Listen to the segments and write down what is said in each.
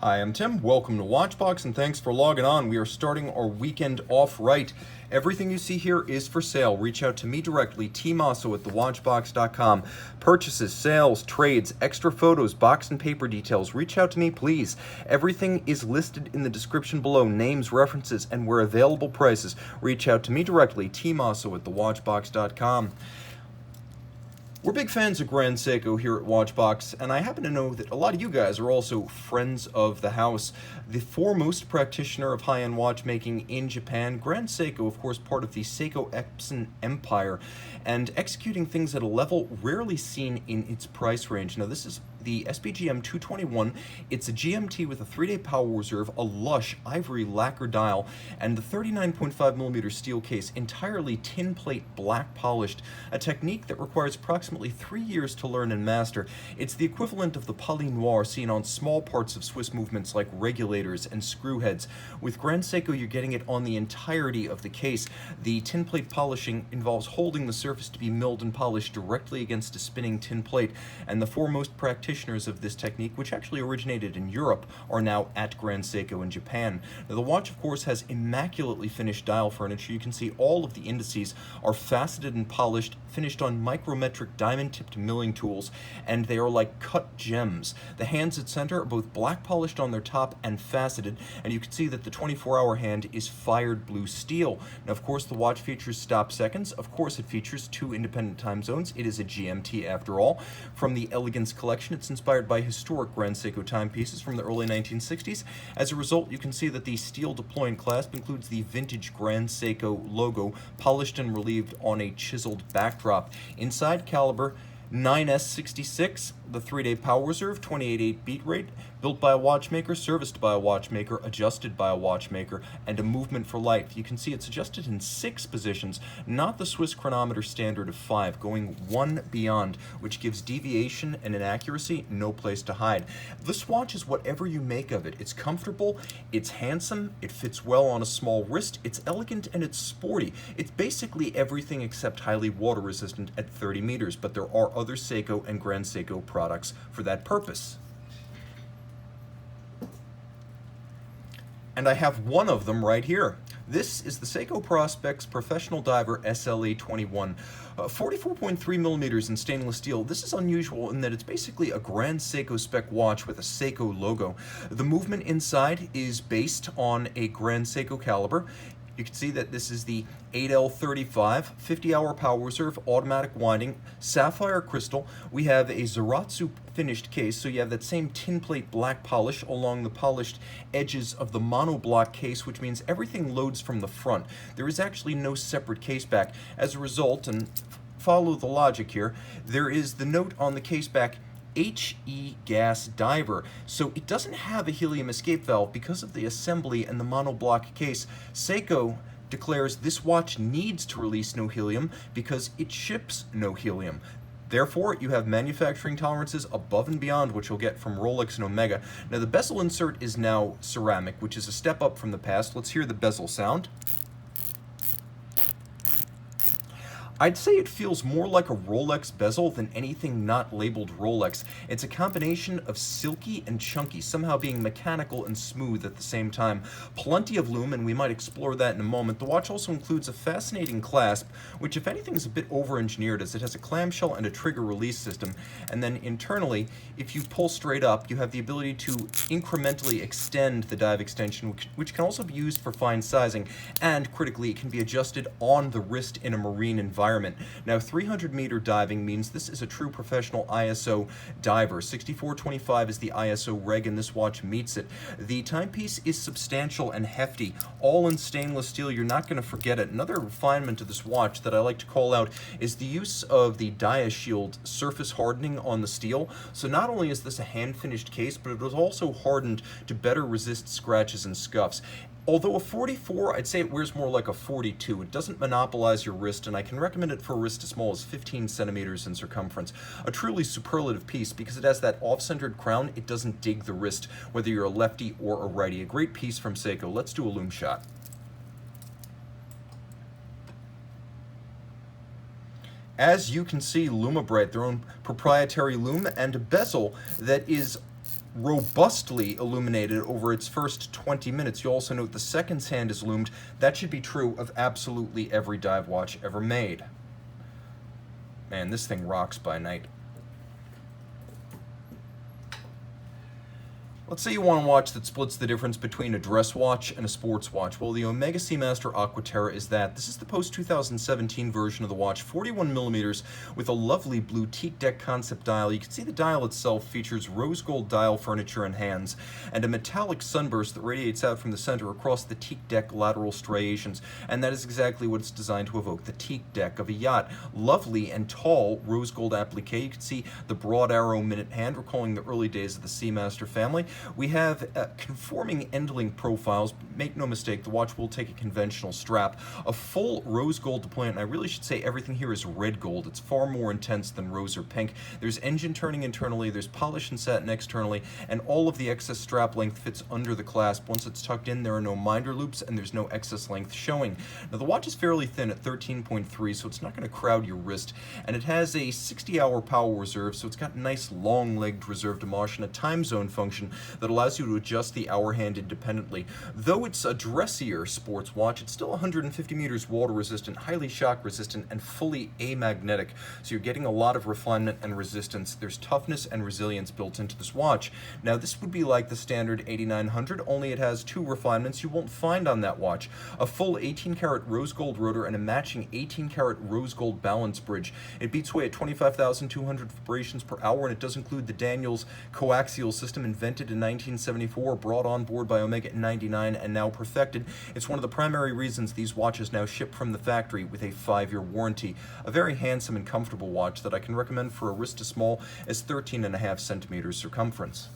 Hi, I'm Tim. Welcome to Watchbox, and thanks for logging on. We are starting our weekend off right. Everything you see here is for sale. Reach out to me directly, tmosso at thewatchbox.com. Purchases, sales, trades, extra photos, box and paper details. Reach out to me, please. Everything is listed in the description below. Names, references, and where available prices. Reach out to me directly, tmosso at thewatchbox.com. We're big fans of Grand Seiko here at Watchbox, and I happen to know that a lot of you guys are also friends of the house. The foremost practitioner of high-end watchmaking in Japan, Grand Seiko, of course, part of the Seiko Epson empire, and executing things at a level rarely seen in its price range. Now, this is the SBGM221. It's a GMT with a 3-day power reserve, a lush ivory lacquer dial, and the 39.5mm steel case, entirely tin plate black polished, a technique that requires approximately 3 years to learn and master. It's the equivalent of the poly noir seen on small parts of Swiss movements like regulators and screw heads. With Grand Seiko, you're getting it on the entirety of the case. The tin plate polishing involves holding the surface to be milled and polished directly against a spinning tin plate, and the foremost practitioners of this technique, which actually originated in Europe, are now at Grand Seiko in Japan. Now, the watch, of course, has immaculately finished dial furniture. You can see all of the indices are faceted and polished, finished on micrometric diamond-tipped milling tools, and they are like cut gems. The hands at center are both black polished on their top and faceted, and you can see that the 24-hour hand is fired blue steel. Now, of course, the watch features stop seconds. Of course, it features 2 independent time zones. It is a GMT after all. From the Elegance collection, it's inspired by historic Grand Seiko timepieces from the early 1960s. As a result, you can see that the steel deploying clasp includes the vintage Grand Seiko logo, polished and relieved on a chiseled backdrop. Inside, caliber 9S66, the 3-day power reserve, 28.8 beat rate, built by a watchmaker, serviced by a watchmaker, adjusted by a watchmaker, and a movement for life. You can see it's adjusted in 6 positions, not the Swiss chronometer standard of 5, going 1 beyond, which gives deviation and inaccuracy no place to hide. This watch is whatever you make of it. It's comfortable, it's handsome, it fits well on a small wrist, it's elegant, and it's sporty. It's basically everything except highly water resistant at 30 meters, but there are other Seiko and Grand Seiko products for that purpose. And I have one of them right here. This is the Seiko Prospex Professional Diver SLA21. 44.3 millimeters in stainless steel. This is unusual in that it's basically a Grand Seiko spec watch with a Seiko logo. The movement inside is based on a Grand Seiko caliber. You can see that this is the 8L35, 50-hour power reserve, automatic winding, sapphire crystal. We have a Zaratsu finished case, so you have that same tin plate black polish along the polished edges of the monoblock case, which means everything loads from the front. There is actually no separate case back. As a result, and follow the logic here, there is the note on the case back, HE gas diver. So it doesn't have a helium escape valve because of the assembly and the monoblock case. Seiko declares this watch needs to release no helium because it ships no helium. Therefore, you have manufacturing tolerances above and beyond what you'll get from Rolex and Omega. Now, the bezel insert is now ceramic, which is a step up from the past. Let's hear the bezel sound. I'd say it feels more like a Rolex bezel than anything not labeled Rolex. It's a combination of silky and chunky, somehow being mechanical and smooth at the same time. Plenty of lumen, we might explore that in a moment. The watch also includes a fascinating clasp, which if anything is a bit over-engineered, as it has a clamshell and a trigger release system. And then internally, if you pull straight up, you have the ability to incrementally extend the dive extension, which can also be used for fine sizing, and critically, it can be adjusted on the wrist in a marine environment. Now, 300-meter diving means this is a true professional ISO diver. 6425 is the ISO reg, and this watch meets it. The timepiece is substantial and hefty, all in stainless steel. You're not going to forget it. Another refinement to this watch that I like to call out is the use of the DiaShield surface hardening on the steel. So not only is this a hand-finished case, but it was also hardened to better resist scratches and scuffs. Although a 44, I'd say it wears more like a 42. It doesn't monopolize your wrist, and I can recommend it for a wrist as small as 15 centimeters in circumference. A truly superlative piece because it has that off-centered crown. It doesn't dig the wrist, whether you're a lefty or a righty. A great piece from Seiko. Let's do a loom shot. As you can see, Lumabrite, their own proprietary loom, and a bezel that is robustly illuminated over its first 20 minutes. You'll also note the seconds hand is loomed. That should be true of absolutely every dive watch ever made. Man, this thing rocks by night. Let's say you want a watch that splits the difference between a dress watch and a sports watch. Well, the Omega Seamaster Aqua Terra is that. This is the post-2017 version of the watch, 41 millimeters, with a lovely blue teak deck concept dial. You can see the dial itself features rose gold dial furniture and hands, and a metallic sunburst that radiates out from the center across the teak deck lateral striations, and that is exactly what it's designed to evoke, the teak deck of a yacht. Lovely and tall rose gold applique. You can see the broad arrow minute hand, recalling the early days of the Seamaster family. We have conforming end-link profiles. Make no mistake, the watch will take a conventional strap. A full rose gold deployment, and I really should say everything here is red gold. It's far more intense than rose or pink. There's engine turning internally, there's polish and satin externally, and all of the excess strap length fits under the clasp. Once it's tucked in, there are no minder loops, and there's no excess length showing. Now, the watch is fairly thin at 13.3, so it's not going to crowd your wrist, and it has a 60-hour power reserve, so it's got nice long-legged reserve de marche and a time zone function that allows you to adjust the hour hand independently. Though it's a dressier sports watch, it's still 150 meters water resistant, highly shock resistant, and fully amagnetic. So you're getting a lot of refinement and resistance. There's toughness and resilience built into this watch. Now, this would be like the standard 8900, only it has two refinements you won't find on that watch. A full 18-karat rose gold rotor and a matching 18-karat rose gold balance bridge. It beats away at 25,200 vibrations per hour, and it does include the Daniels coaxial system invented in 1974, brought on board by Omega in 99, and now perfected. It's one of the primary reasons these watches now ship from the factory with a 5-year warranty. A very handsome and comfortable watch that I can recommend for a wrist as small as 13.5 centimeters circumference.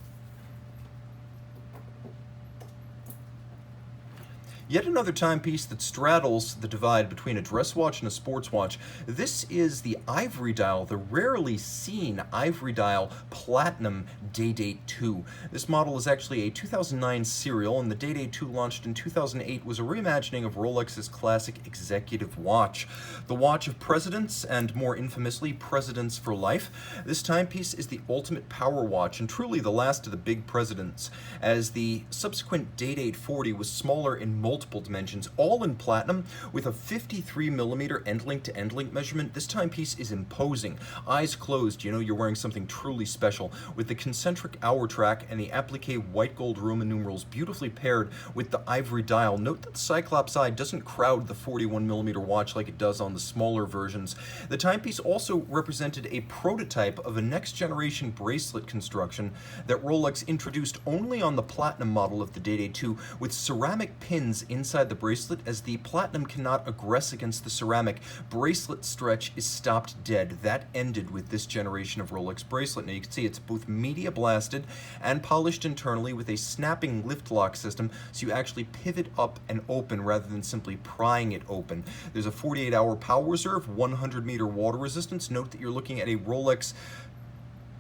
Yet another timepiece that straddles the divide between a dress watch and a sports watch. This is the ivory dial, the rarely seen ivory dial Platinum Day-Date 2. This model is actually a 2009 serial, and the Day-Date 2 launched in 2008 was a reimagining of Rolex's classic executive watch. The watch of presidents, and more infamously, presidents for life. This timepiece is the ultimate power watch, and truly the last of the big presidents, as the subsequent Day-Date 40 was smaller in multiple dimensions, all in platinum, with a 53 millimeter end-link to end-link measurement. This timepiece is imposing. Eyes closed, you know you're wearing something truly special, with the concentric hour track and the applique white gold Roman numerals beautifully paired with the ivory dial. Note that the Cyclops eye doesn't crowd the 41 millimeter watch like it does on the smaller versions. The timepiece also represented a prototype of a next generation bracelet construction that Rolex introduced only on the platinum model of the Day-Date 2, with ceramic pins inside the bracelet, as the platinum cannot aggress against the ceramic. Bracelet stretch is stopped dead. That ended with this generation of Rolex bracelet. Now you can see it's both media blasted and polished internally with a snapping lift lock system, so you actually pivot up and open rather than simply prying it open. There's a 48-hour power reserve, 100-meter water resistance. Note that you're looking at a Rolex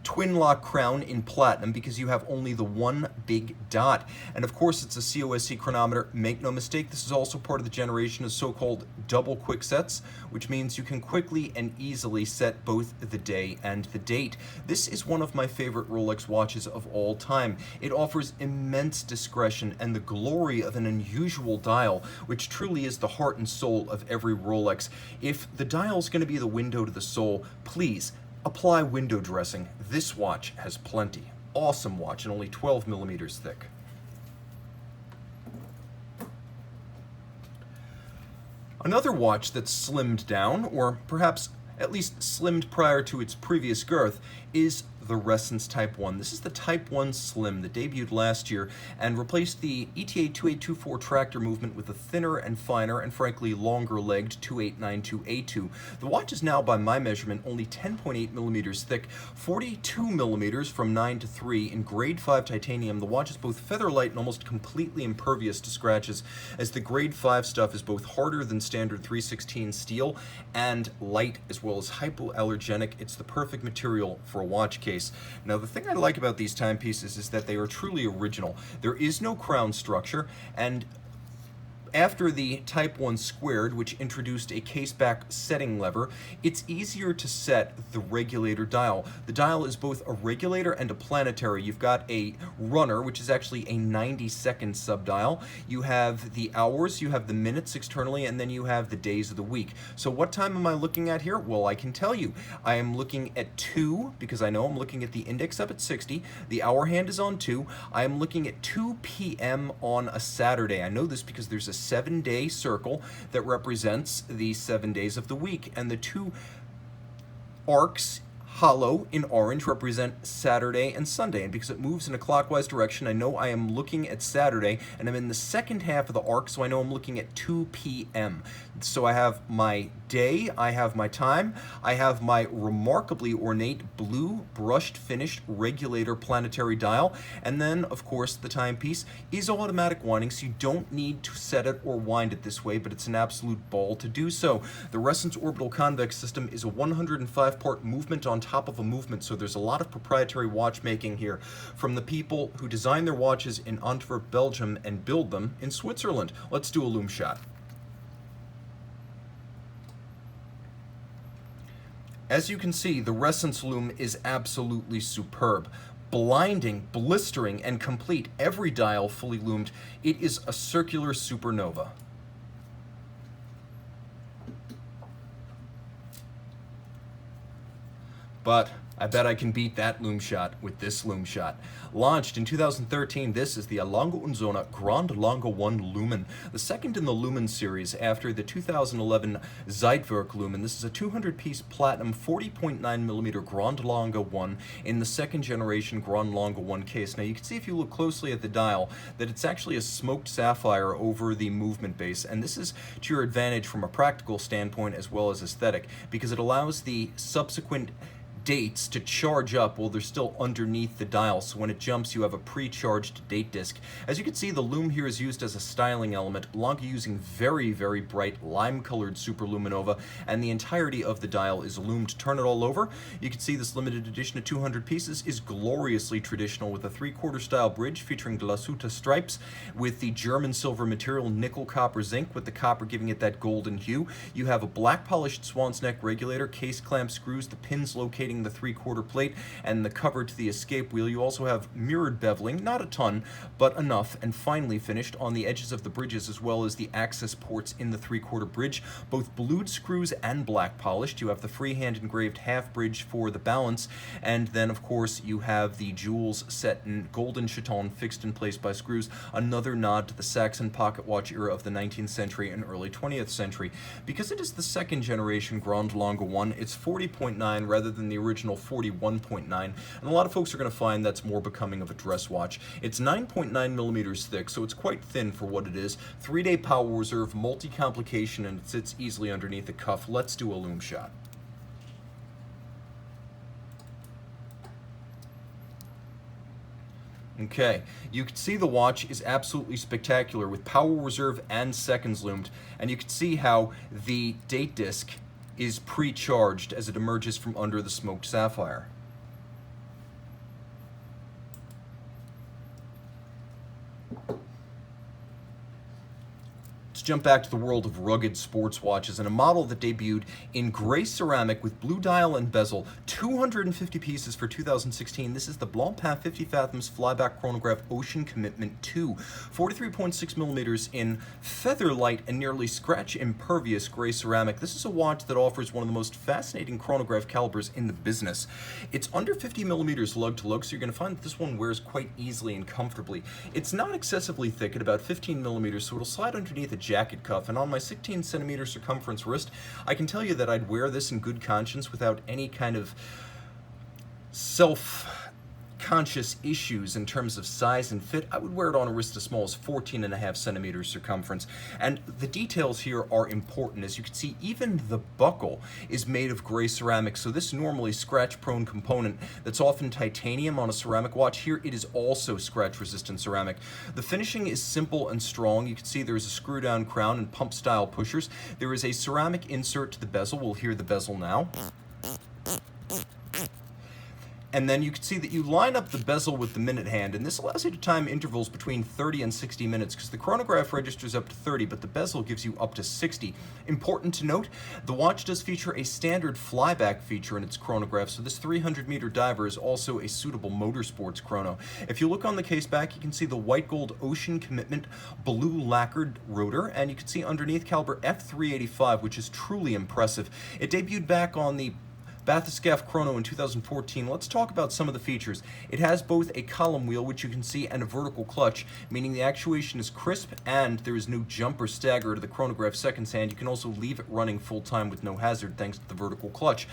twin lock crown in platinum because you have only the one big dot. And of course, it's a COSC chronometer. Make no mistake, this is also part of the generation of so-called double quick sets, which means you can quickly and easily set both the day and the date. This is one of my favorite Rolex watches of all time. It offers immense discretion and the glory of an unusual dial, which truly is the heart and soul of every Rolex. If the dial is going to be the window to the soul, please apply window dressing. This watch has plenty. Awesome watch, and only 12 millimeters thick. Another watch that's slimmed down, or perhaps at least slimmed prior to its previous girth, is the Ressence Type 1. This is the Type 1 Slim that debuted last year and replaced the ETA 2824 tractor movement with a thinner and finer and frankly longer-legged 2892A2. The watch is now, by my measurement, only 10.8 millimeters thick, 42 millimeters from 9 to 3 in grade 5 titanium. The watch is both feather light and almost completely impervious to scratches, as the grade 5 stuff is both harder than standard 316 steel and light, as well as hypoallergenic. It's the perfect material for a watch case. Now, the thing I like about these timepieces is that they are truly original. There is no crown structure, and After the Type 1 squared, which introduced a caseback setting lever, it's easier to set the regulator dial. The dial is both a regulator and a planetary. You've got a runner, which is actually a 90-second subdial. You have the hours, you have the minutes externally, and then you have the days of the week. So what time am I looking at here? Well, I can tell you. I am looking at 2, because I know I'm looking at the index up at 60. The hour hand is on 2. I am looking at 2 p.m. on a Saturday. I know this because there's a 7-day circle that represents the 7 days of the week, and the 2 arcs hollow in orange represent Saturday and Sunday, and because it moves in a clockwise direction, I know I am looking at Saturday, and I'm in the second half of the arc, so I know I'm looking at 2 p.m. So I have my day, I have my time, I have my remarkably ornate blue brushed finished regulator planetary dial, and then of course the timepiece is automatic winding, so you don't need to set it or wind it this way, but it's an absolute ball to do so. The Resonance Orbital Convex system is a 105-part movement on top of a movement, so there's a lot of proprietary watchmaking here from the people who design their watches in Antwerp, Belgium, and build them in Switzerland. Let's do a loom shot. As you can see, the Resonance loom is absolutely superb. Blinding, blistering, and complete, every dial fully loomed. It is a circular supernova. But I bet I can beat that loom shot with this loom shot. Launched in 2013, this is the Lange Sohne Grand Lange 1 Lumen, the second in the Lumen series after the 2011 Zeitwerk Lumen. This is a 200-piece platinum 40.9mm Grand Lange 1 in the second generation Grand Lange 1 case. Now you can see if you look closely at the dial that it's actually a smoked sapphire over the movement base, and this is to your advantage from a practical standpoint as well as aesthetic, because it allows the subsequent dates to charge up while they're still underneath the dial, so when it jumps you have a pre-charged date disc. As you can see, the loom here is used as a styling element, Lange using very, very bright lime-colored superluminova, and the entirety of the dial is loomed. Turn it all over, you can see this limited edition of 200 pieces is gloriously traditional with a 3/4 style bridge featuring glasuta stripes with the German silver material, nickel copper zinc, with the copper giving it that golden hue. You have a black polished swan's neck regulator, case clamp screws, the pins locating the 3/4 plate, and the cover to the escape wheel. You also have mirrored beveling, not a ton, but enough, and finely finished on the edges of the bridges as well as the access ports in the 3/4 bridge, both blued screws and black polished. You have the freehand engraved half bridge for the balance, and then of course you have the jewels set in golden chaton fixed in place by screws, another nod to the Saxon pocket watch era of the 19th century and early 20th century. Because it is the second generation Grand Lange 1, it's 40.9 rather than the original 41.9, and a lot of folks are going to find that's more becoming of a dress watch. It's 9.9mm thick, so it's quite thin for what it is. 3-day power reserve, multi-complication, and it sits easily underneath the cuff. Let's do a loom shot. Okay, you can see the watch is absolutely spectacular with power reserve and seconds loomed, and you can see how the date disc is pre-charged as it emerges from under the smoked sapphire. Let's jump back to the world of rugged sports watches and a model that debuted in gray ceramic with blue dial and bezel, 250 pieces for 2016. This is the Blancpain 50 Fathoms Flyback Chronograph Ocean Commitment 2, 43.6mm in feather light and nearly scratch impervious gray ceramic. This is a watch that offers one of the most fascinating chronograph calibers in the business. It's under 50mm lug to lug, so you're going to find that this one wears quite easily and comfortably. It's not excessively thick at about 15mm, so it'll slide underneath a jacket cuff, and on my 16cm circumference wrist, I can tell you that I'd wear this in good conscience without any kind of self-conscious issues in terms of size and fit. I would wear it on a wrist as small as 14.5cm circumference. And the details here are important. As you can see, even the buckle is made of gray ceramic, so this normally scratch-prone component that's often titanium on a ceramic watch, here it is also scratch-resistant ceramic. The finishing is simple and strong. You can see there's a screw-down crown and pump-style pushers. There is a ceramic insert to the bezel. We'll hear the bezel now. And then you can see that you line up the bezel with the minute hand, and this allows you to time intervals between 30 and 60 minutes, because the chronograph registers up to 30, but the bezel gives you up to 60. Important to note, the watch does feature a standard flyback feature in its chronograph, so this 300-meter diver is also a suitable motorsports chrono. If you look on the case back, you can see the white gold Ocean Commitment blue lacquered rotor, and you can see underneath caliber F385, which is truly impressive. It debuted back on the Bathyscaphe Chrono in 2014. Let's talk about some of the features. It has both a column wheel, which you can see, and a vertical clutch, meaning the actuation is crisp and there is no jump or stagger to the chronograph seconds hand. You can also leave it running full time with no hazard thanks to the vertical clutch.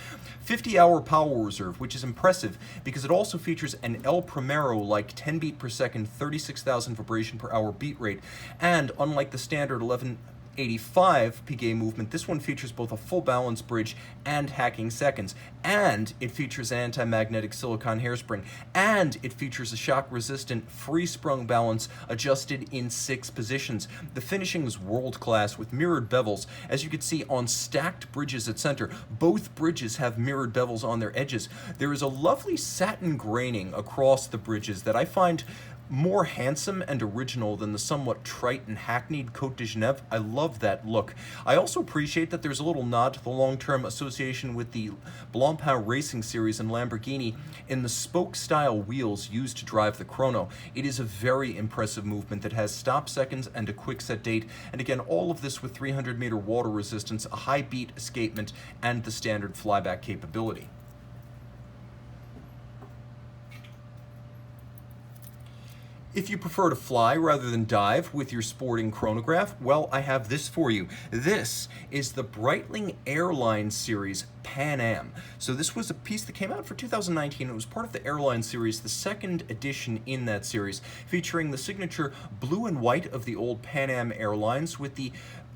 50-hour power reserve, which is impressive because it also features an El Primero-like 10 beat per second, 36,000 vibration per hour beat rate, and unlike the standard 1185 Piguet movement, this one features both a full balance bridge and hacking seconds, and it features an anti-magnetic silicone hairspring, and it features a shock-resistant free-sprung balance adjusted in 6 positions. The finishing is world-class with mirrored bevels, as you can see on stacked bridges at center. Both bridges have mirrored bevels on their edges. There is a lovely satin graining across the bridges that I find more handsome and original than the somewhat trite and hackneyed Côte de Genève. I love that look. I also appreciate that there's a little nod to the long-term association with the Blancpain racing series and Lamborghini in the spoke-style wheels used to drive the chrono. It is a very impressive movement that has stop seconds and a quick set date, and again, all of this with 300-meter water resistance, a high beat escapement, and the standard flyback capability. If you prefer to fly rather than dive with your sporting chronograph, well, I have this for you. This is the Breitling Airline Series Pan Am. So this was a piece that came out for 2019. It was part of the Airline Series, the second edition in that series, featuring the signature blue and white of the old Pan Am Airlines with the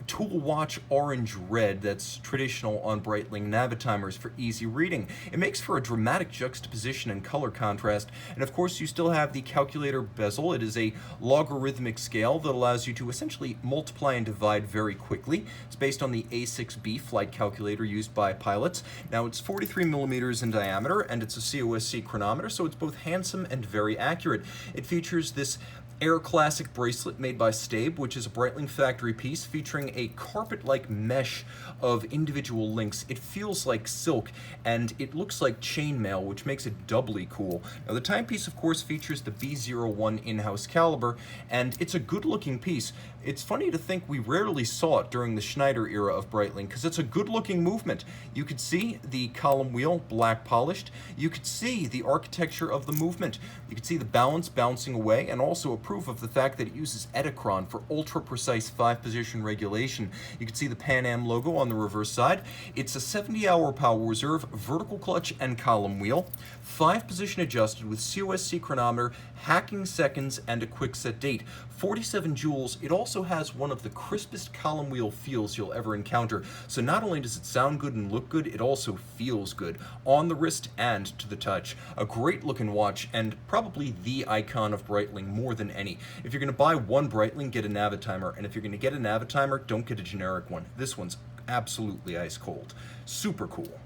tool watch orange red that's traditional on Breitling Navitimers for easy reading. It makes for a dramatic juxtaposition and color contrast, and of course you still have the calculator bezel. It is a logarithmic scale that allows you to essentially multiply and divide very quickly. It's based on the A6B flight calculator used by pilots. Now it's 43 millimeters in diameter and it's a COSC chronometer, so it's both handsome and very accurate. It features this Air Classic bracelet made by Stabe, which is a Breitling factory piece featuring a carpet-like mesh of individual links. It feels like silk, and it looks like chainmail, which makes it doubly cool. Now, the timepiece, of course, features the B01 in-house caliber, and it's a good-looking piece. It's funny to think we rarely saw it during the Schneider era of Breitling, because it's a good-looking movement. You could see the column wheel black polished. You could see the architecture of the movement. You could see the balance bouncing away, and also a proof of the fact that it uses Edicron for ultra-precise 5-position regulation. You can see the Pan Am logo on the reverse side. It's a 70-hour power reserve, vertical clutch, and column wheel, 5-position adjusted with COSC chronometer, hacking seconds, and a quick set date. 47 joules. It also has one of the crispest column wheel feels you'll ever encounter. So not only does it sound good and look good, it also feels good on the wrist and to the touch. A great looking watch, and probably the icon of Breitling more than any. If you're going to buy one Breitling, get a Navitimer, and if you're going to get a Navitimer, don't get a generic one. This one's absolutely ice cold. Super cool.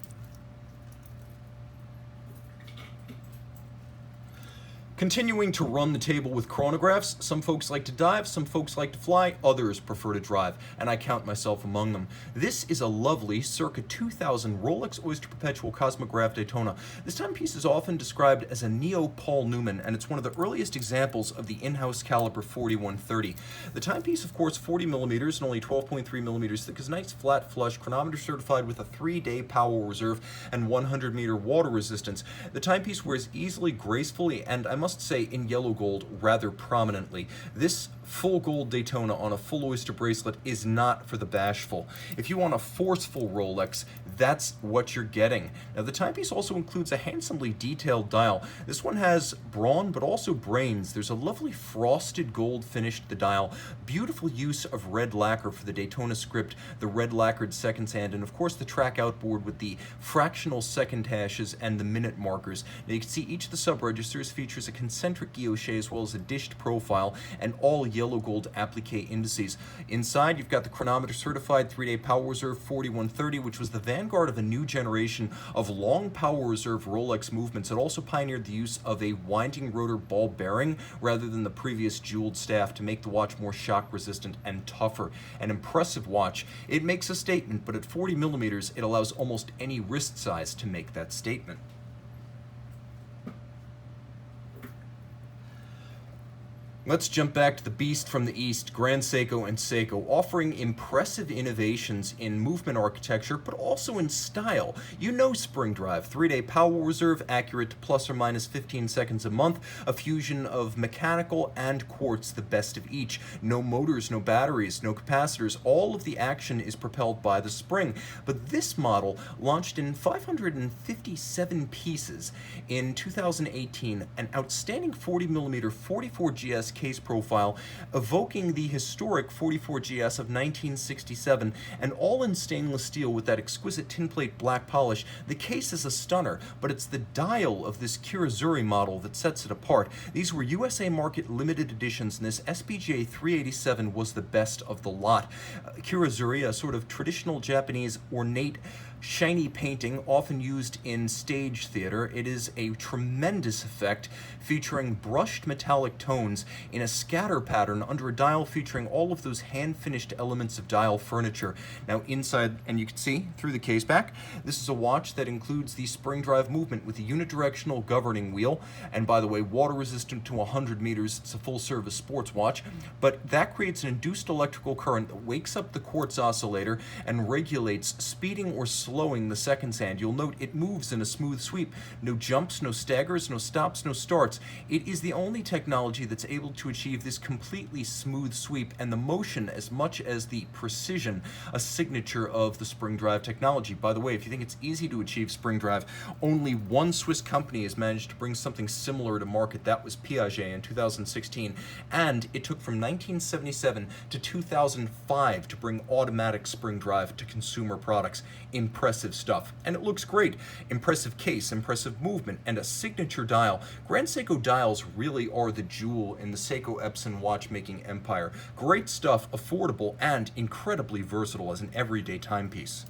Continuing to run the table with chronographs, some folks like to dive, some folks like to fly, others prefer to drive, and I count myself among them. This is a lovely circa 2000 Rolex Oyster Perpetual Cosmograph Daytona. This timepiece is often described as a neo-Paul Newman, and it's one of the earliest examples of the in-house caliber 4130. The timepiece, of course, 40 millimeters and only 12.3 millimeters thick, is nice, flat, flush, chronometer certified with a 3-day power reserve and 100-meter water resistance. The timepiece wears easily, gracefully, and I must say in yellow gold rather prominently. This full gold Daytona on a full oyster bracelet is not for the bashful. If you want a forceful Rolex, that's what you're getting. Now, the timepiece also includes a handsomely detailed dial. This one has brawn but also brains. There's a lovely frosted gold finish to the dial, beautiful use of red lacquer for the Daytona script, the red lacquered seconds hand, and of course the track outboard with the fractional second hashes and the minute markers. Now, you can see each of the sub-registers features a concentric guilloche as well as a dished profile and all yellow gold applique indices. Inside, you've got the chronometer certified 3-day power reserve 4130, which was the van vanguard of a new generation of long power reserve Rolex movements. It also pioneered the use of a winding rotor ball bearing rather than the previous jeweled staff to make the watch more shock resistant and tougher. An impressive watch. It makes a statement, but at 40 millimeters, it allows almost any wrist size to make that statement. Let's jump back to the beast from the east, Grand Seiko and Seiko, offering impressive innovations in movement architecture, but also in style. You know spring drive, 3-day power reserve, accurate to plus or minus 15 seconds a month, a fusion of mechanical and quartz, the best of each. No motors, no batteries, no capacitors. All of the action is propelled by the spring. But this model launched in 557 pieces in 2018, an outstanding 40 millimeter 44 GS case profile, evoking the historic 44GS of 1967, and all in stainless steel with that exquisite tinplate black polish. The case is a stunner, but it's the dial of this Zuri model that sets it apart. These were USA market limited editions, and this SBGA 387 was the best of the lot. Zuri, a sort of traditional Japanese ornate shiny painting often used in stage theater. It is a tremendous effect featuring brushed metallic tones in a scatter pattern under a dial featuring all of those hand-finished elements of dial furniture. Now inside, and you can see through the case back, this is a watch that includes the spring drive movement with a unidirectional governing wheel, and by the way, water resistant to 100 meters. It's a full service sports watch, but that creates an induced electrical current that wakes up the quartz oscillator and regulates speeding or slowing the seconds hand. You'll note it moves in a smooth sweep. No jumps, no staggers, no stops, no starts. It is the only technology that's able to achieve this completely smooth sweep, and the motion as much as the precision, a signature of the spring drive technology. By the way, if you think it's easy to achieve spring drive, only one Swiss company has managed to bring something similar to market. That was Piaget in 2016, and it took from 1977 to 2005 to bring automatic spring drive to consumer products. Impressive stuff, and it looks great. Impressive case, impressive movement, and a signature dial. Grand Seiko dials really are the jewel in the Seiko Epson watchmaking empire. Great stuff, affordable, and incredibly versatile as an everyday timepiece.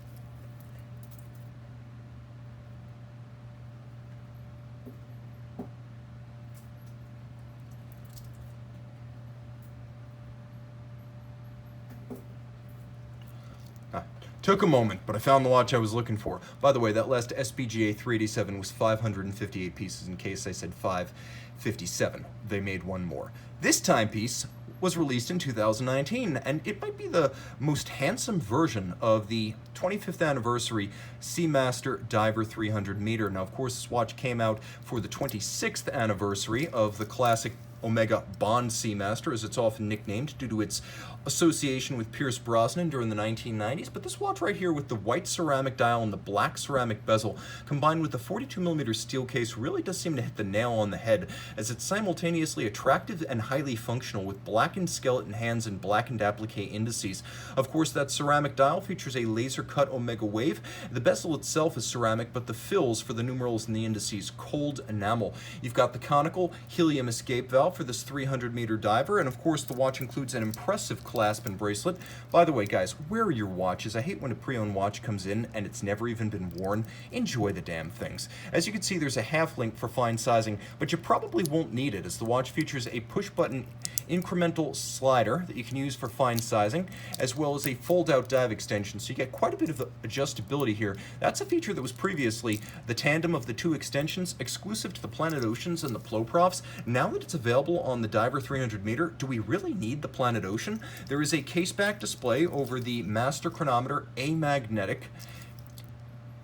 Took a moment, but I found the watch I was looking for. By the way, that last SBGA 387 was 558 pieces in case I said 557. They made one more. This timepiece was released in 2019, and it might be the most handsome version of the 25th anniversary Seamaster Diver 300 meter. Now, of course, this watch came out for the 26th anniversary of the classic Omega Bond Seamaster, as it's often nicknamed, due to its association with Pierce Brosnan during the 1990s. But this watch right here with the white ceramic dial and the black ceramic bezel, combined with the 42mm steel case, really does seem to hit the nail on the head, as it's simultaneously attractive and highly functional with blackened skeleton hands and blackened applique indices. Of course, that ceramic dial features a laser-cut Omega wave. The bezel itself is ceramic, but the fills for the numerals and the indices cold enamel. You've got the conical helium escape valve for this 300-meter diver, and of course the watch includes an impressive clasp and bracelet. By the way, guys, wear your watches. I hate when a pre-owned watch comes in and it's never even been worn. Enjoy the damn things. As you can see, there's a half link for fine sizing, but you probably won't need it, as the watch features a push-button incremental slider that you can use for fine sizing, as well as a fold-out dive extension, so you get quite a bit of adjustability here. That's a feature that was previously the tandem of the two extensions, exclusive to the Planet Oceans and the Ploprofs. Now that it's available on the Diver 300 meter, do we really need the Planet Ocean? There is a case-back display over the Master Chronometer, amagnetic,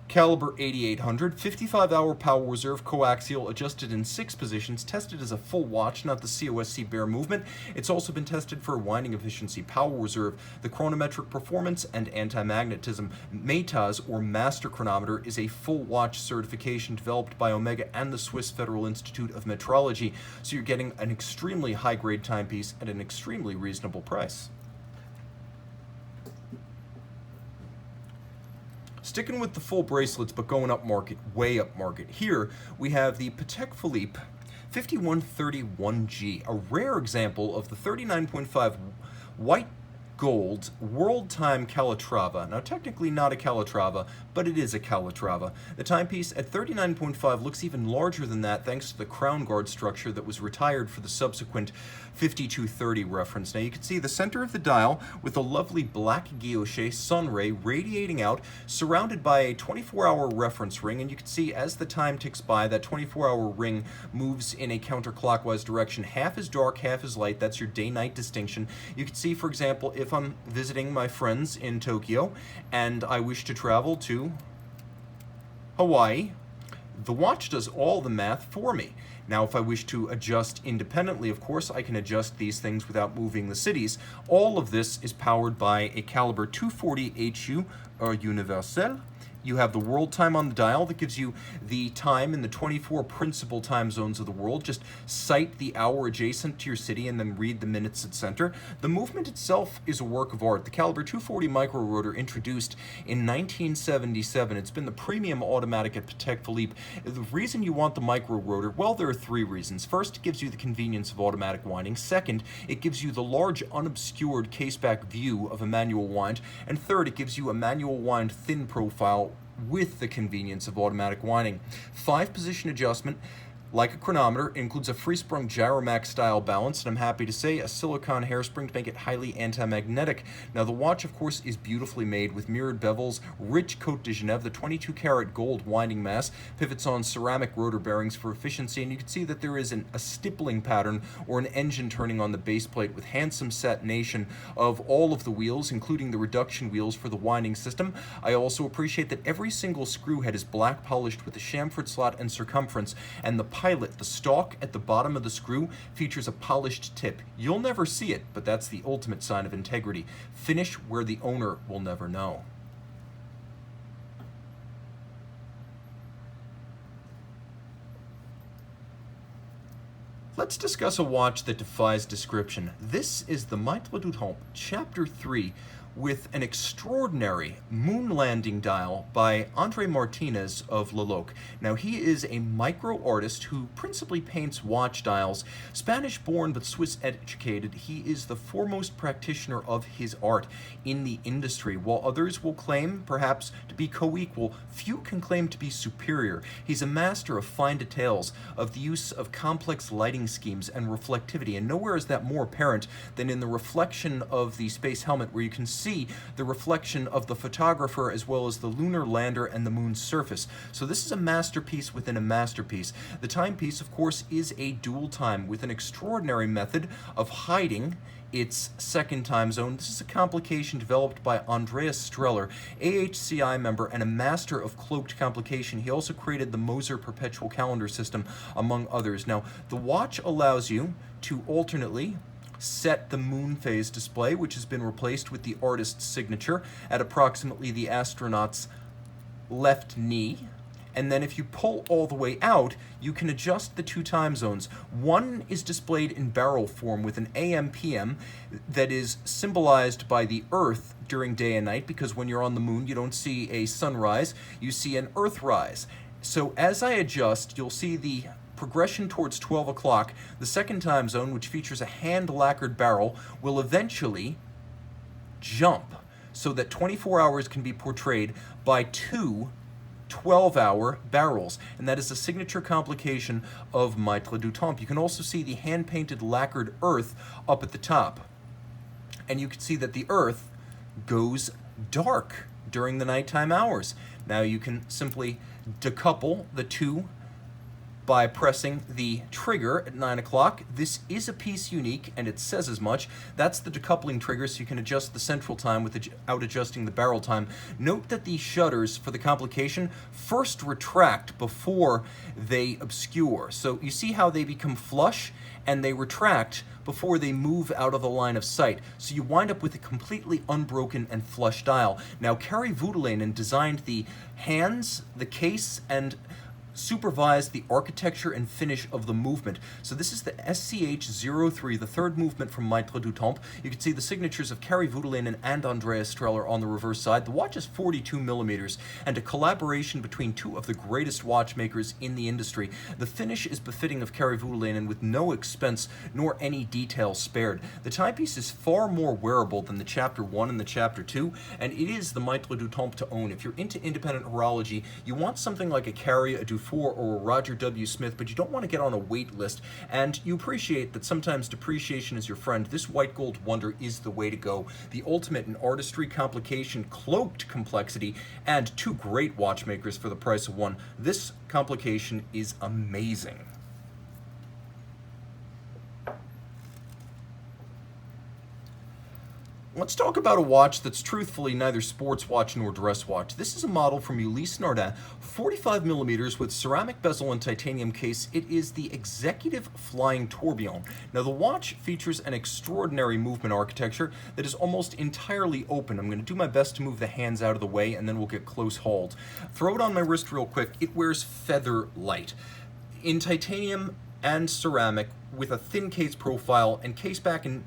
caliber 8800, 55-hour power reserve, coaxial, adjusted in 6 positions, tested as a full watch, not the COSC bare movement. It's also been tested for winding efficiency, power reserve, the chronometric performance, and anti-magnetism. Maitres, or Master Chronometer, is a full watch certification developed by Omega and the Swiss Federal Institute of Metrology, so you're getting an extremely high-grade timepiece at an extremely reasonable price. Sticking with the full bracelets, but going up market, way up market. Here we have the Patek Philippe 5131G, a rare example of the 39.5 white gold World Time Calatrava. Now, technically not a Calatrava, but it is a Calatrava. The timepiece at 39.5 looks even larger than that thanks to the crown guard structure that was retired for the subsequent 5230 reference. Now, you can see the center of the dial with a lovely black guilloche sun ray radiating out, surrounded by a 24-hour reference ring, and you can see as the time ticks by, that 24-hour ring moves in a counterclockwise direction. Half is dark, half is light. That's your day-night distinction. You can see, for example, if I'm visiting my friends in Tokyo and I wish to travel to Hawaii, the watch does all the math for me. Now, if I wish to adjust independently, of course, I can adjust these things without moving the cities. All of this is powered by a caliber 240 HU Universel. You have the world time on the dial that gives you the time in the 24 principal time zones of the world. Just cite the hour adjacent to your city and then read the minutes at center. The movement itself is a work of art. The caliber 240 micro rotor, introduced in 1977. It's been the premium automatic at Patek Philippe. The reason you want the micro rotor, well, there are three reasons. First, it gives you the convenience of automatic winding. Second, it gives you the large unobscured caseback view of a manual wind. And third, it gives you a manual wind thin profile with the convenience of automatic winding. 5-position adjustment, like a chronometer, includes a free-sprung Gyromax style balance, and I'm happy to say a silicone hairspring to make it highly anti-magnetic. Now, the watch, of course, is beautifully made with mirrored bevels, rich Cote de Genève, the 22-karat gold winding mass, pivots on ceramic rotor bearings for efficiency, and you can see that there is a stippling pattern or an engine turning on the base plate with handsome satination of all of the wheels, including the reduction wheels for the winding system. I also appreciate that every single screw head is black polished with the chamfered slot and circumference, and the pilot, the stalk at the bottom of the screw, features a polished tip. You'll never see it, but that's the ultimate sign of integrity. Finish where the owner will never know. Let's discuss a watch that defies description. This is the Maitres du Temps Chapter 3 with an extraordinary moon landing dial by Andre Martinez of LeCoultre. Now, he is a micro artist who principally paints watch dials. Spanish-born but Swiss-educated, he is the foremost practitioner of his art in the industry. While others will claim, perhaps, to be co-equal, few can claim to be superior. He's a master of fine details, of the use of complex lighting schemes and reflectivity, and nowhere is that more apparent than in the reflection of the space helmet, where you can see the reflection of the photographer as well as the lunar lander and the moon's surface. So this is a masterpiece within a masterpiece. The timepiece, of course, is a dual time with an extraordinary method of hiding its second time zone. This is a complication developed by Andreas Streller, AHCI member and a master of cloaked complication. He also created the Moser perpetual calendar system, among others. Now, the watch allows you to alternately set the moon phase display, which has been replaced with the artist's signature at approximately the astronaut's left knee. And then if you pull all the way out, you can adjust the two time zones. One is displayed in barrel form with an AM/PM that is symbolized by the Earth during day and night, because when you're on the moon, you don't see a sunrise, you see an Earthrise. So as I adjust, you'll see the progression towards 12 o'clock. The second time zone, which features a hand-lacquered barrel, will eventually jump so that 24 hours can be portrayed by two 12-hour barrels, and that is a signature complication of Maitres du Temps. You can also see the hand-painted lacquered Earth up at the top, and you can see that the Earth goes dark during the nighttime hours. Now you can simply decouple the two by pressing the trigger at 9 o'clock. This is a piece unique, and it says as much. That's the decoupling trigger, so you can adjust the central time without adjusting the barrel time. Note that the shutters for the complication first retract before they obscure. So you see how they become flush, and they retract before they move out of the line of sight. So you wind up with a completely unbroken and flush dial. Now, Kari Voutilainen designed the hands, the case, and supervise the architecture and finish of the movement. So this is the SCH-03, the third movement from Maitres du Temps. You can see the signatures of Kari Voutilainen and Andreas Streller on the reverse side. The watch is 42 millimeters and a collaboration between two of the greatest watchmakers in the industry. The finish is befitting of Kari Voutilainen with no expense nor any detail spared. The timepiece is far more wearable than the Chapter 1 and the Chapter 2, and it is the Maitres du Temps to own. If you're into independent horology, you want something like a Kari, a Dufour, or a Roger W. Smith, but you don't want to get on a wait list, and you appreciate that sometimes depreciation is your friend. This white gold wonder is the way to go. The ultimate in artistry, complication, cloaked complexity, and two great watchmakers for the price of one. This complication is amazing. Let's talk about a watch that's truthfully neither sports watch nor dress watch. This is a model from Ulysse Nardin, 45 millimeters with ceramic bezel and titanium case. It is the Executive Flying Tourbillon. Now the watch features an extraordinary movement architecture that is almost entirely open. I'm going to do my best to move the hands out of the way and then we'll get close hauled. Throw it on my wrist real quick. It wears feather light in titanium and ceramic with a thin case profile and case back and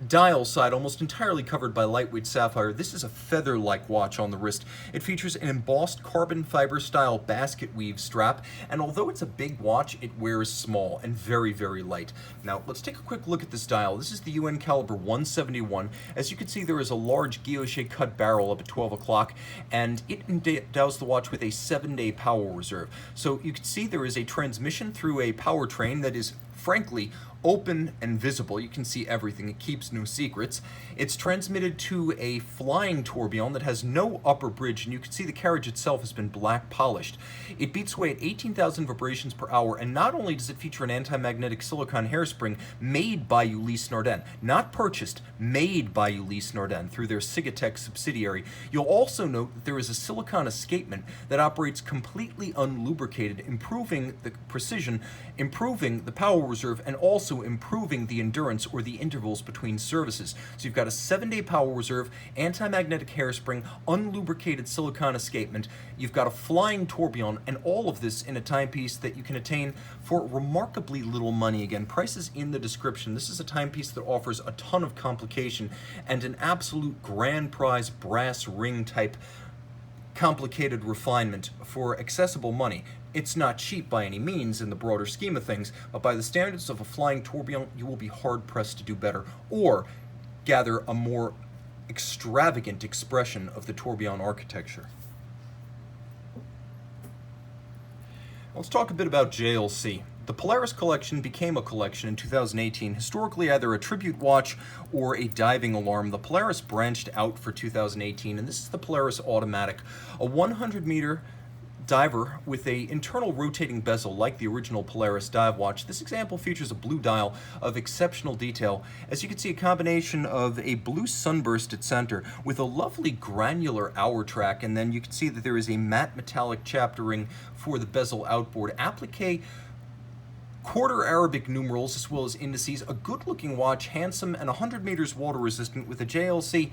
dial side almost entirely covered by lightweight sapphire. This is a feather-like watch on the wrist. It features an embossed carbon fiber style basket weave strap, and although it's a big watch, it wears small and very, very light. Now, let's take a quick look at this dial. This is the UN caliber 171. As you can see, there is a large guilloche cut barrel up at 12 o'clock, and it endows the watch with a 7-day power reserve. So you can see there is a transmission through a powertrain that is, frankly, open and visible. You can see everything. It keeps no secrets. It's transmitted to a flying tourbillon that has no upper bridge, and you can see the carriage itself has been black polished. It beats away at 18,000 vibrations per hour, and not only does it feature an anti-magnetic silicone hairspring made by Ulysse Nardin, not purchased, made by Ulysse Nardin through their Sigatech subsidiary, you'll also note that there is a silicone escapement that operates completely unlubricated, improving the precision, improving the power reserve, and also improving the endurance or the intervals between services. So you've got a 7-day power reserve, anti-magnetic hairspring, unlubricated silicone escapement, you've got a flying tourbillon, and all of this in a timepiece that you can attain for remarkably little money. Again, prices in the description. This is a timepiece that offers a ton of complication and an absolute grand prize brass ring type complicated refinement for accessible money. It's not cheap by any means in the broader scheme of things, but by the standards of a flying tourbillon, you will be hard-pressed to do better or gather a more extravagant expression of the tourbillon architecture. Let's talk a bit about JLC. The Polaris collection became a collection in 2018, historically either a tribute watch or a diving alarm. The Polaris branched out for 2018, and this is the Polaris Automatic, a 100-meter diver with a internal rotating bezel like the original Polaris dive watch. This example features a blue dial of exceptional detail. As you can see, a combination of a blue sunburst at center with a lovely granular hour track, and then you can see that there is a matte metallic chapter ring for the bezel outboard. Applique quarter Arabic numerals as well as indices, a good looking watch, handsome, and 100 meters water resistant with a JLC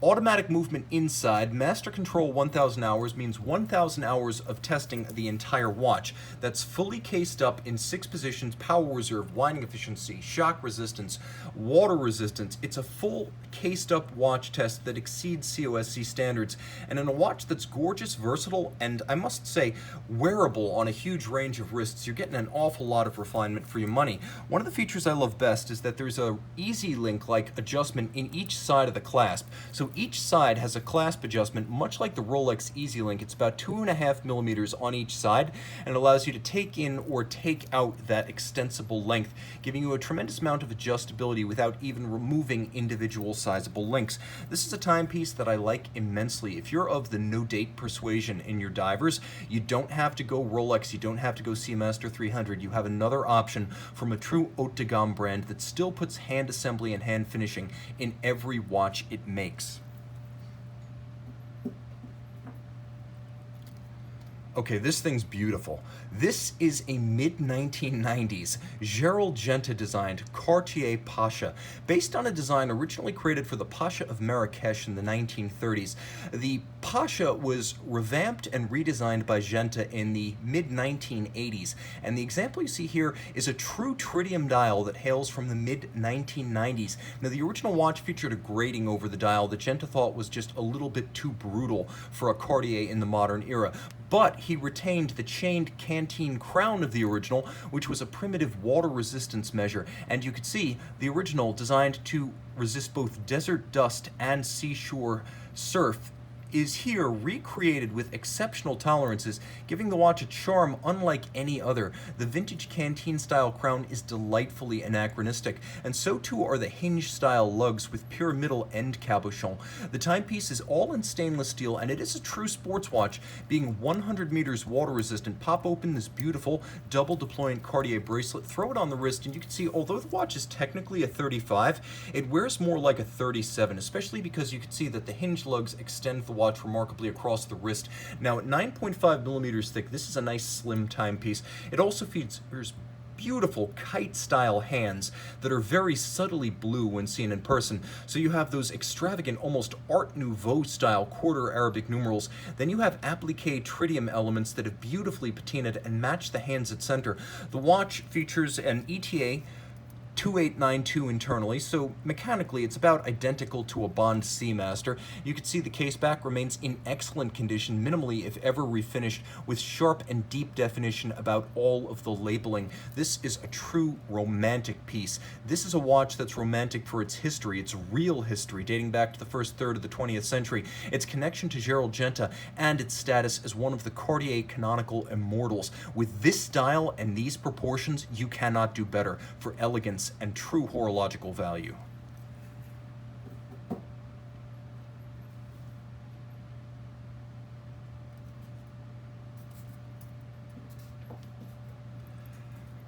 automatic movement inside. Master control 1,000 hours means 1,000 hours of testing the entire watch. That's fully cased up in 6 positions, power reserve, winding efficiency, shock resistance, water resistance. It's a full cased up watch test that exceeds COSC standards, and in a watch that's gorgeous, versatile, and I must say wearable on a huge range of wrists, you're getting an awful lot of refinement for your money. One of the features I love best is that there's a easy link like adjustment in each side of the clasp. So each side has a clasp adjustment, much like the Rolex Easy Link. It's about 2.5 millimeters on each side, and it allows you to take in or take out that extensible length, giving you a tremendous amount of adjustability without even removing individual sizable links. This is a timepiece that I like immensely. If you're of the no-date persuasion in your divers, you don't have to go Rolex, you don't have to go Seamaster 300. You have another option from a true haute de gamme brand that still puts hand assembly and hand finishing in every watch it makes. Okay, this thing's beautiful. This is a mid-1990s Gerald Genta designed Cartier Pasha, based on a design originally created for the Pasha of Marrakesh in the 1930s. The Pasha was revamped and redesigned by Genta in the mid-1980s, and the example you see here is a true tritium dial that hails from the mid-1990s. Now, the original watch featured a grating over the dial that Genta thought was just a little bit too brutal for a Cartier in the modern era. But he retained the chained canteen crown of the original, which was a primitive water resistance measure. And you could see the original, designed to resist both desert dust and seashore surf, is here recreated with exceptional tolerances, giving the watch a charm unlike any other. The vintage canteen-style crown is delightfully anachronistic, and so too are the hinge-style lugs with pyramidal end cabochon. The timepiece is all in stainless steel, and it is a true sports watch, being 100 meters water-resistant. Pop open this beautiful double-deployant Cartier bracelet, throw it on the wrist, and you can see, although the watch is technically a 35, it wears more like a 37, especially because you can see that the hinge lugs extend the watch remarkably across the wrist. Now, at 9.5 millimeters thick, this is a nice slim timepiece. It also features beautiful kite-style hands that are very subtly blue when seen in person. So you have those extravagant, almost Art Nouveau-style quarter Arabic numerals. Then you have applique tritium elements that have beautifully patinaed and match the hands at center. The watch features an ETA 2892 internally, so mechanically it's about identical to a Bond Seamaster. You can see the case back remains in excellent condition, minimally if ever refinished, with sharp and deep definition about all of the labeling. This is a true romantic piece. This is a watch that's romantic for its history, its real history, dating back to the first third of the 20th century, its connection to Gerald Genta, and its status as one of the Cartier canonical immortals. With this dial and these proportions, you cannot do better for elegance and true horological value.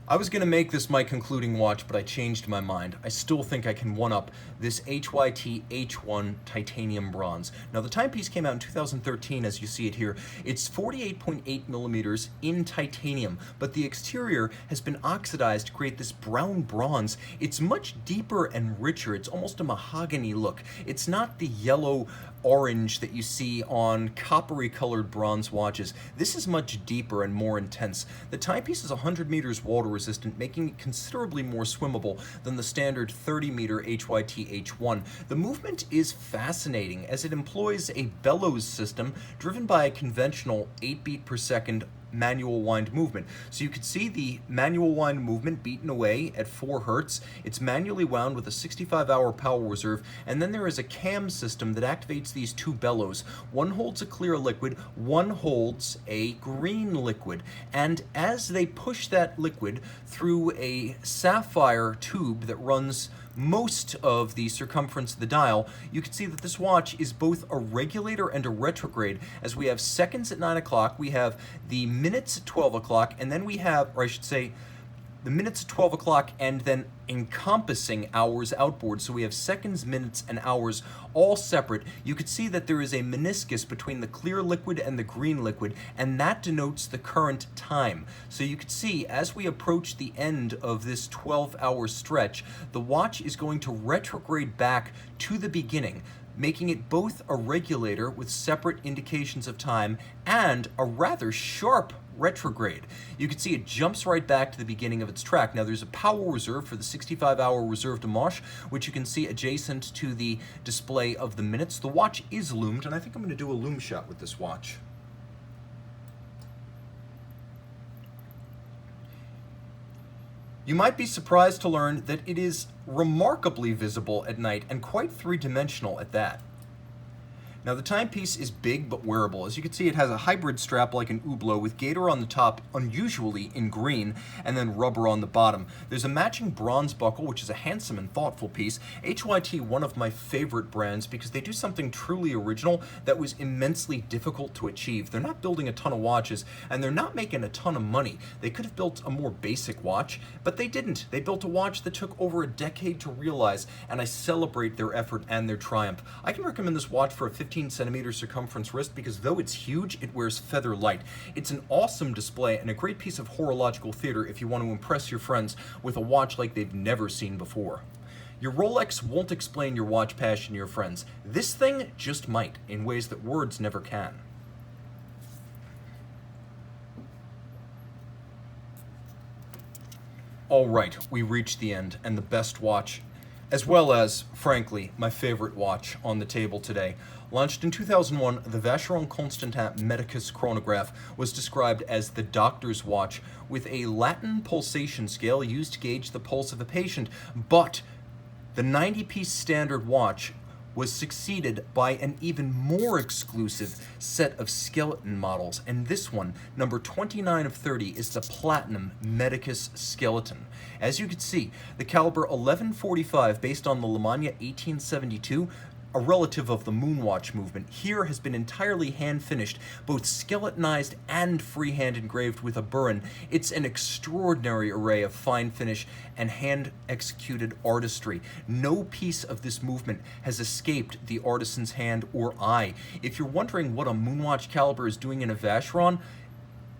I was going to make this my concluding watch, but I changed my mind. I still think I can one-up this HYT H1 Titanium Bronze. Now, the timepiece came out in 2013, as you see it here. It's 48.8 millimeters in titanium, but the exterior has been oxidized to create this brown bronze. It's much deeper and richer. It's almost a mahogany look. It's not the yellow orange that you see on coppery colored bronze watches. This is much deeper and more intense. The timepiece is 100 meters water resistant, making it considerably more swimmable than the standard 30 meter HYT H1. The movement is fascinating as it employs a bellows system driven by a conventional 8 beat per second manual wind movement. So you can see the manual wind movement beaten away at 4 Hertz. It's manually wound with a 65-hour power reserve, and then there is a cam system that activates these 2 bellows. One holds a clear liquid, one holds a green liquid, and as they push that liquid through a sapphire tube that runs most of the circumference of the dial, you can see that this watch is both a regulator and a retrograde, as we have seconds at 9 o'clock, we have the minutes at 12 o'clock, and then we have, or I should say, the minutes at 12 o'clock and then encompassing hours outboard. So we have seconds, minutes, and hours all separate. You could see that there is a meniscus between the clear liquid and the green liquid, and that denotes the current time. So you could see as we approach the end of this 12-hour stretch, the watch is going to retrograde back to the beginning, making it both a regulator with separate indications of time and a rather sharp retrograde. You can see it jumps right back to the beginning of its track. Now, there's a power reserve for the 65-hour reserve de manche, which you can see adjacent to the display of the minutes. The watch is loomed, and I think I'm going to do a loom shot with this watch. You might be surprised to learn that it is remarkably visible at night and quite three-dimensional at that. Now, the timepiece is big but wearable. As you can see, it has a hybrid strap like an Hublot with gator on the top, unusually in green, and then rubber on the bottom. There's a matching bronze buckle, which is a handsome and thoughtful piece. HYT, one of my favorite brands, because they do something truly original that was immensely difficult to achieve. They're not building a ton of watches, and they're not making a ton of money. They could have built a more basic watch, but they didn't. They built a watch that took over a decade to realize, and I celebrate their effort and their triumph. I can recommend this watch for a 15 centimeter circumference wrist because though it's huge, it wears feather light. It's an awesome display and a great piece of horological theater if you want to impress your friends with a watch like they've never seen before. Your Rolex won't explain your watch passion to your friends. This thing just might, in ways that words never can. All right, we reached the end, and the best watch, as well as, frankly, my favorite watch on the table today. Launched in 2001, the Vacheron Constantin Medicus Chronograph was described as the doctor's watch, with a Latin pulsation scale used to gauge the pulse of a patient, but the 90-piece standard watch was succeeded by an even more exclusive set of skeleton models, and this one, number 29 of 30, is the Platinum Medicus skeleton. As you can see, the caliber 1145, based on the Lumen 1872, a relative of the Moonwatch movement, here has been entirely hand-finished, both skeletonized and freehand engraved with a burin. It's an extraordinary array of fine finish and hand-executed artistry. No piece of this movement has escaped the artisan's hand or eye. If you're wondering what a Moonwatch caliber is doing in a Vacheron,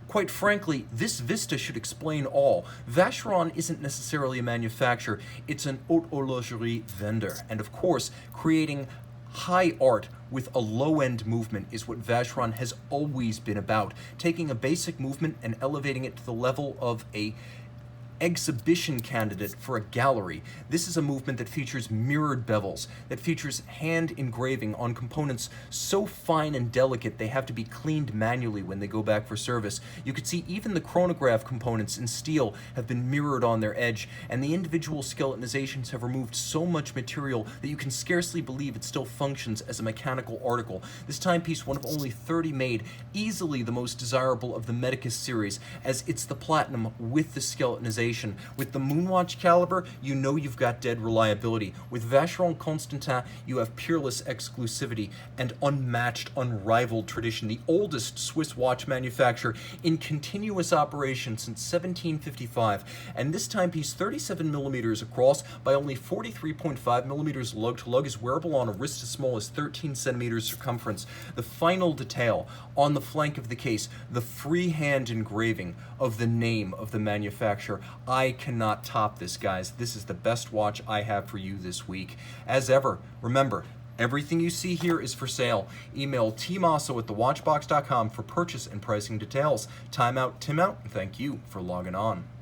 quite frankly, this vista should explain all. Vacheron isn't necessarily a manufacturer, it's an haute horlogerie vendor. And of course, creating high art with a low-end movement is what Vacheron has always been about, taking a basic movement and elevating it to the level of a exhibition candidate for a gallery. This is a movement that features mirrored bevels, that features hand engraving on components so fine and delicate they have to be cleaned manually when they go back for service. You can see even the chronograph components in steel have been mirrored on their edge, and the individual skeletonizations have removed so much material that you can scarcely believe it still functions as a mechanical article. This timepiece, one of only 30 made, easily the most desirable of the Medicus series, as it's the platinum with the skeletonization. With the Moonwatch caliber, you know you've got dead reliability. With Vacheron Constantin, you have peerless exclusivity and unmatched, unrivaled tradition. The oldest Swiss watch manufacturer in continuous operation since 1755. And this timepiece, 37 millimeters across by only 43.5 millimeters lug to lug, is wearable on a wrist as small as 13 centimeters circumference. The final detail on the flank of the case, the freehand engraving of the name of the manufacturer. I cannot top this, guys. This is the best watch I have for you this week. As ever, remember, everything you see here is for sale. Email tmosso@thewatchbox.com for purchase and pricing details. Time out, Tim out, and thank you for logging on.